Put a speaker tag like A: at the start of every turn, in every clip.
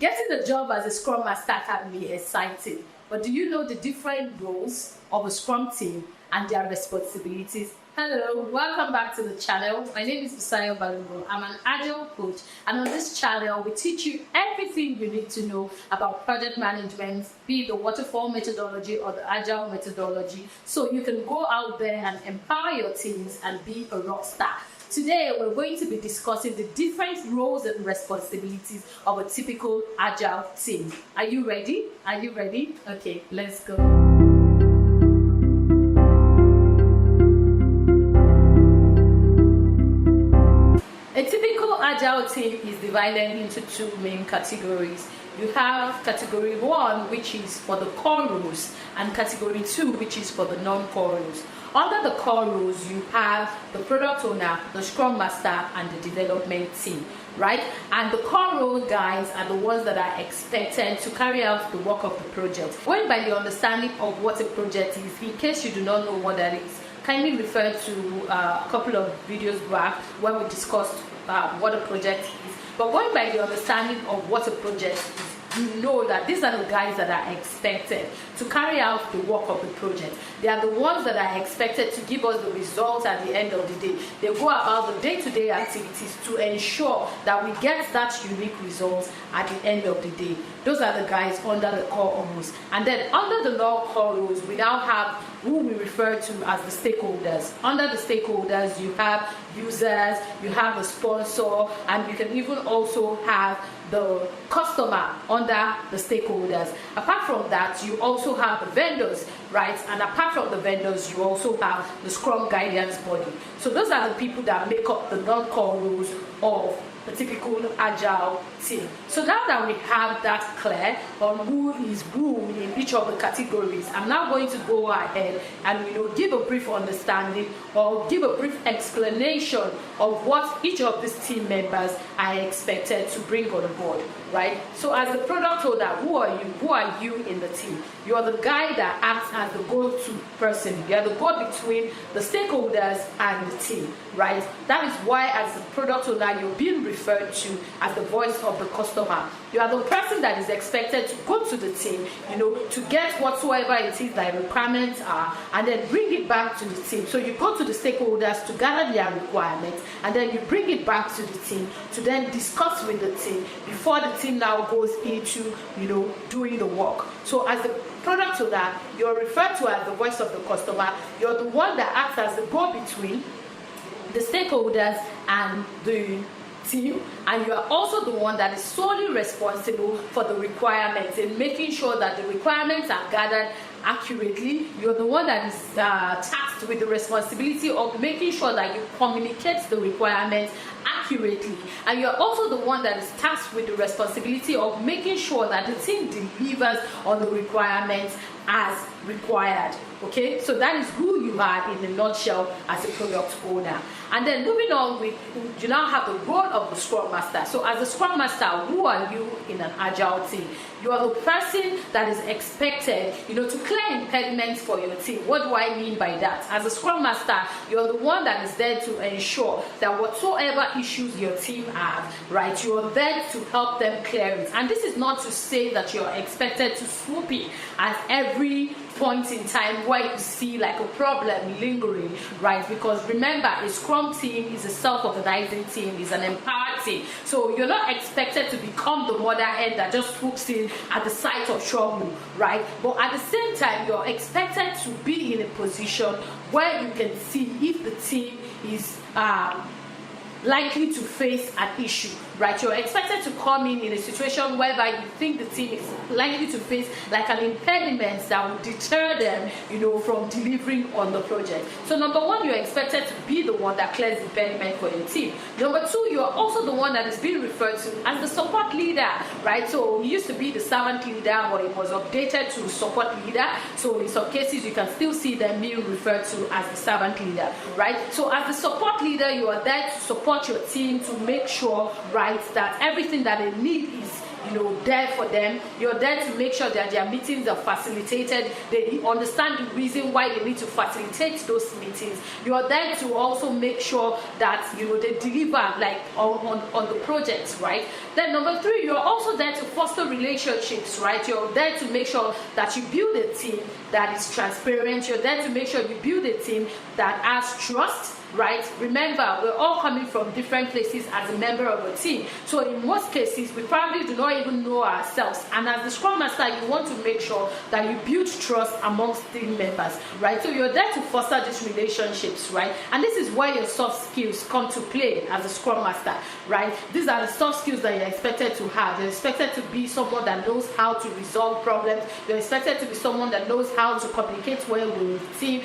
A: Getting a job as a Scrum Master can be exciting, but do you know the different roles of a Scrum team and their responsibilities? Hello, welcome back to the channel. My name is Busayo Balungo. I'm an Agile coach, and on this channel we teach you everything you need to know about project management, be it the waterfall methodology or the Agile methodology, so you can go out there and empower your teams and be a rock star. Today, we're going to be discussing the different roles and responsibilities of a typical Agile team. Are you ready? Are you ready? Okay, let's go. A typical Agile team is divided into two main categories. You have category 1, which is for the core roles, and category 2, which is for the non-core roles. Under the core roles, you have the product owner, the Scrum Master, and the development team, right? And the core role guys are the ones that are expected to carry out the work of the project. Going by the understanding of what a project is, in case you do not know what that is, kindly refer to a couple of videos back when we discussed what a project is. But going by the understanding of what a project is, you know that these are the guys that are expected to carry out the work of the project. They are the ones that are expected to give us the results at the end of the day. They go about the day-to-day activities to ensure that we get that unique result at the end of the day. Those are the guys under the core roles. And then under the non-core roles, we now have who we refer to as the stakeholders. Under the stakeholders, you have users, you have a sponsor, and you can even also have the customer under the stakeholders. Apart from that, you also have the vendors, right? And apart from the vendors, you also have the Scrum guidance body. So those are the people that make up the non-core roles of the typical Agile team. So now that we have that clear on who is who in each of the categories, I'm now going to go ahead and give a brief understanding or give a brief explanation of what each of these team members are expected to bring on board, right? So as the product owner, who are you? Who are you in the team? You are the guy that acts as the go-to person. You are the go-between the stakeholders and the team, right? That is why as the product owner, you're being referred to as the voice of the customer. You are the person that is expected to go to the team, to get whatsoever it is that requirements are, and then bring it back to the team. So you go to the stakeholders to gather their requirements, and then you bring it back to the team to then discuss with the team before the team now goes into, doing the work. So as the product owner, you're referred to as the voice of the customer. You're the one that acts as the go-between the stakeholders and the team, and you are also the one that is solely responsible for the requirements and making sure that the requirements are gathered accurately. You're the one that is tasked with the responsibility of making sure that you communicate the requirements accurately, and you're also the one that is tasked with the responsibility of making sure that the team delivers on the requirements as required. Okay, so that is who you are in a nutshell as a product owner. And then moving on, you now have the role of the Scrum Master. So as a Scrum Master, who are you in an Agile team? You are the person that is expected, to clear impediments for your team. What do I mean by that? As a Scrum Master, you're the one that is there to ensure that whatsoever issues your team have, right, you're there to help them clear it. And this is not to say that you're expected to swoop in at every point in time where you see like a problem lingering, right? Because remember, a Scrum team is a self-organizing team, is an empowered team. So you're not expected to become the mother hen that just swoops in at the sight of trouble, right? But at the same time, you're expected to be in a position where you can see if the team is likely to face an issue, right? You're expected to come in a situation whereby you think the team is likely to face like an impediment that will deter them, from delivering on the project. So number one, you're expected to be the one that clears the impediment for your team. Number two, you're also the one that is being referred to as the support leader, right? So it used to be the servant leader, but it was updated to support leader. So in some cases, you can still see them being referred to as the servant leader, right? So as the support leader, you are there to support your team to make sure, right, that everything that they need is there for them. You're there to make sure that their meetings are facilitated. They understand the reason why they need to facilitate those meetings. You're there to also make sure that they deliver like on the projects, right? Then number 3, you're also there to foster relationships, right? You're there to make sure that you build a team that is transparent. You're there to make sure you build a team that has trust, right? Remember, we're all coming from different places as a member of a team. So in most cases, we probably do not even know ourselves. And as the Scrum Master, you want to make sure that you build trust amongst team members, right? So you're there to foster these relationships, right? And this is where your soft skills come to play as a Scrum Master, right? These are the soft skills that you're expected to have. You're expected to be someone that knows how to resolve problems. You're expected to be someone that knows how to communicate well with the team,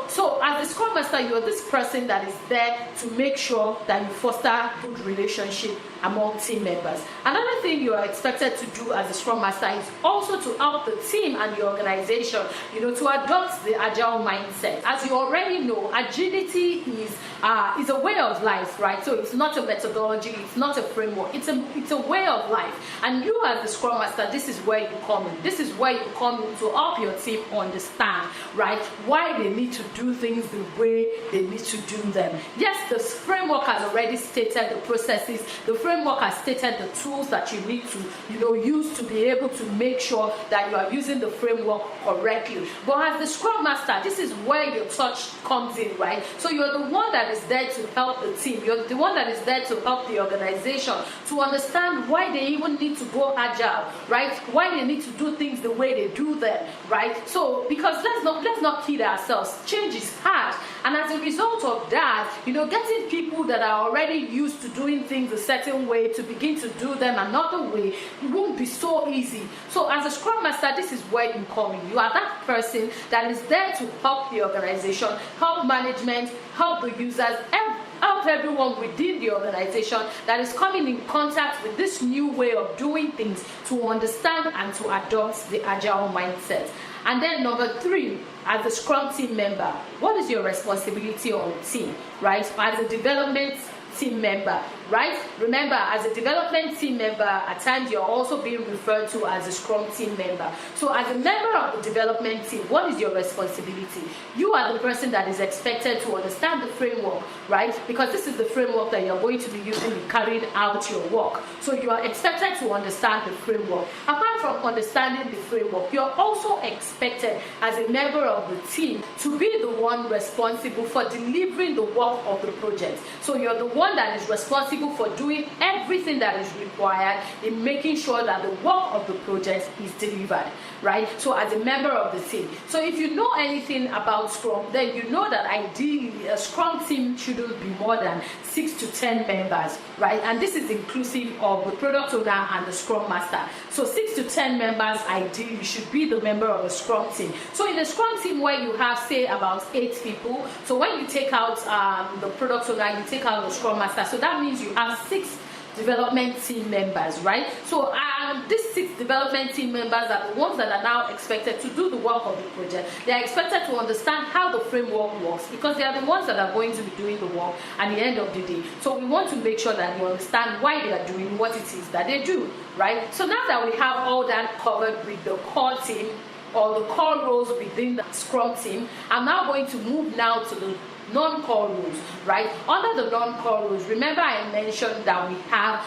A: So as the Scrum Master, you're this person that is there to make sure that you foster good relationship among team members. Another thing you are expected to do as a Scrum Master is also to help the team and the organization, to adopt the Agile mindset. As you already know, agility is a way of life, right? So it's not a methodology, it's not a framework, it's a way of life. And you as the Scrum Master, this is where you come in. This is where you come in to help your team understand, right, why they need to do things the way they need to do them. Yes, the framework has already stated the processes. The framework has stated the tools that you need to, use to be able to make sure that you are using the framework correctly. But as the Scrum Master, this is where your touch comes in, right? So you're the one that is there to help the team. You're the one that is there to help the organization to understand why they even need to go agile, right? Why they need to do things the way they do them, right? So because let's not kid ourselves. Change is hard, and as a result of that, getting people that are already used to doing things a certain way to begin to do them another way, it won't be so easy. So as a Scrum Master, this is where you come in. You are that person that is there to help the organization, help management, help the users, help everyone within the organization that is coming in contact with this new way of doing things to understand and to adopt the Agile mindset. And then number 3, as a Scrum team member, what is your responsibility on the team, right? As a development team member, right? Remember, as a development team member, at times you're also being referred to as a Scrum team member. So as a member of the development team, what is your responsibility? You are the person that is expected to understand the framework, right? Because this is the framework that you're going to be using in carrying out your work. So you are expected to understand the framework. Apart from understanding the framework, you're also expected as a member of the team to be the one responsible for delivering the work of the project. So you're the one that is responsible for doing everything that is required in making sure that the work of the project is delivered, right? So as a member of the team. So if you know anything about Scrum, then you know that ideally a Scrum team shouldn't be more than 6 to 10 members, right? And this is inclusive of the product owner and the Scrum Master. So 6 to 10 members ideally should be the member of a Scrum team. So in a Scrum team where you have, say, about 8 people, so when you take out the product owner, you take out the Scrum Master, so that means you have 6 development team members, right? So these 6 development team members are the ones that are now expected to do the work of the project. They are expected to understand how the framework works because they are the ones that are going to be doing the work at the end of the day. So we want to make sure that you understand why they are doing what it is that they do, right? So now that we have all that covered with the core team or the core roles within the Scrum team, I'm now going to move now to the non-core rules, right? Under the non-core rules, remember I mentioned that we have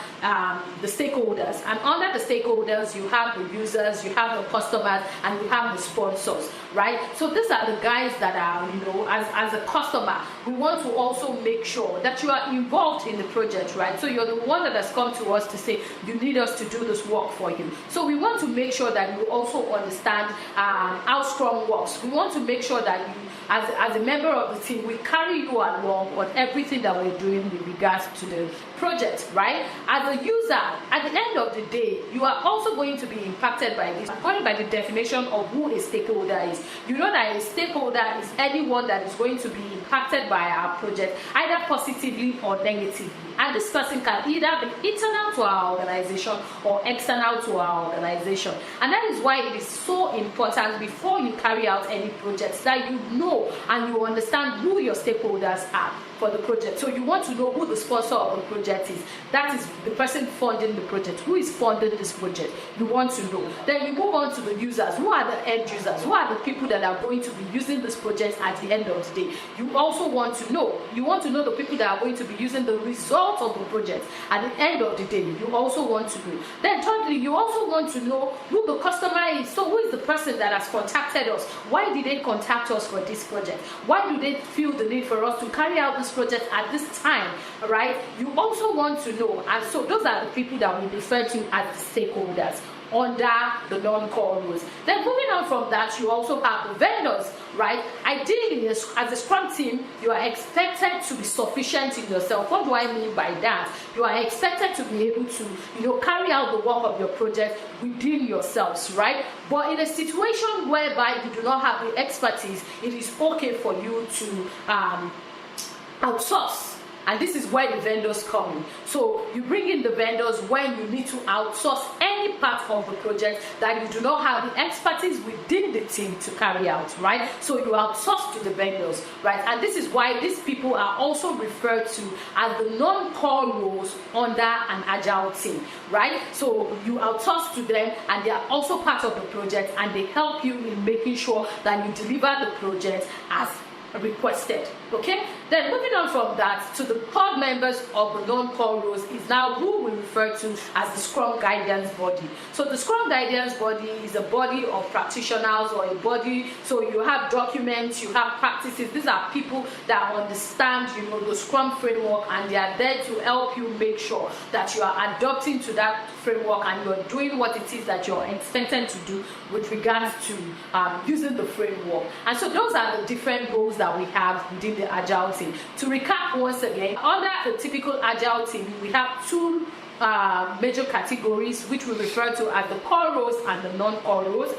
A: the stakeholders, and under the stakeholders you have the users, you have the customers, and you have the sponsors, right? So these are the guys that are, as a customer, we want to also make sure that you are involved in the project, right? So you're the one that has come to us to say you need us to do this work for you. So we want to make sure that you also understand how Scrum works. We want to make sure that you, as a member of the team, we carry you along on everything that we're doing with regards to the project, right? As a user, at the end of the day, you are also going to be impacted by this. According by the definition of who a stakeholder is, you know that a stakeholder is anyone that is going to be impacted by our project, either positively or negatively. And this person can either be internal to our organization or external to our organization. And that is why it is so important before you carry out any projects that you know and you understand who your stakeholders are. for the project. So you want to know who the sponsor of the project is. That is the person funding the project. Who is funding this project? You want to know. Then you move on to the users. Who are the end users? Who are the people that are going to be using this project at the end of the day? You also want to know. You want to know the people that are going to be using the result of the project at the end of the day. You also want to know. Then thirdly, you also want to know who the customer is. So who is the person that has contacted us? Why did they contact us for this project? Why do they feel the need for us to carry out this project at this time? Right? You also want to know, and so those are the people that we refer to as the stakeholders under the non-core rules. Then moving on from that, you also have the vendors, right? Ideally, as a Scrum team, you are expected to be sufficient in yourself. What do I mean by that? You are expected to be able to, carry out the work of your project within yourselves, right? But in a situation whereby you do not have the expertise, it is okay for you to outsource. And this is where the vendors come in. So you bring in the vendors when you need to outsource any part of the project that you do not have the expertise within the team to carry out, right? So you outsource to the vendors, right? And this is why these people are also referred to as the non-core roles under an agile team, right? So you outsource to them and they are also part of the project and they help you in making sure that you deliver the project as requested. Okay, then moving on from that to the core members of the non-core roles is now who we refer to as the Scrum guidance body. So the Scrum guidance body is a body of practitioners or a body, so you have documents, you have practices. These are people that understand the Scrum framework and they are there to help you make sure that you are adopting to that framework and you're doing what it is that you're expected to do with regards to using the framework. And so those are the different roles that we have within the Agile team. To recap once again, under the typical Agile team, we have two major categories which we refer to as the core roles and the non-core roles.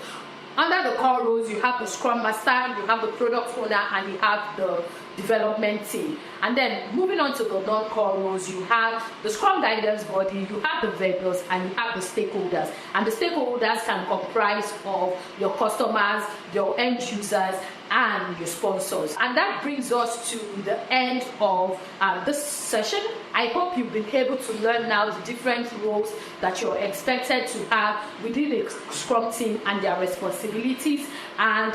A: Under the core roles, you have the Scrum Master, you have the Product Owner, and you have the development team. And then moving on to the non-core roles, you have the Scrum guidance body, you have the vendors, and you have the stakeholders. And the stakeholders can comprise of your customers, your end users, and your sponsors. And that brings us to the end of this session. I hope you've been able to learn now the different roles that you're expected to have within a Scrum team and their responsibilities. And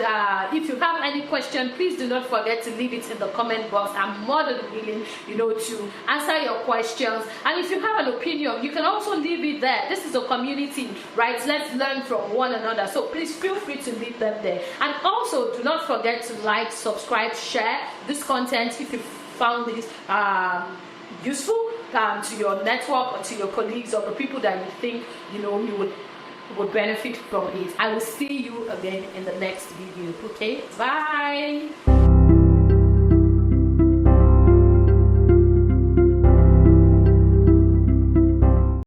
A: if you have any question, please do not forget to leave it in the comment box. I'm more than willing, to answer your questions. And if you have an opinion, you can also leave it there. This is a community, right? Let's learn from one another. So please feel free to leave them there. And also, do not forget to like, subscribe, share this content if you found this useful to your network or to your colleagues or the people that you think you would benefit from it. I will see you again in the next video. Okay, bye.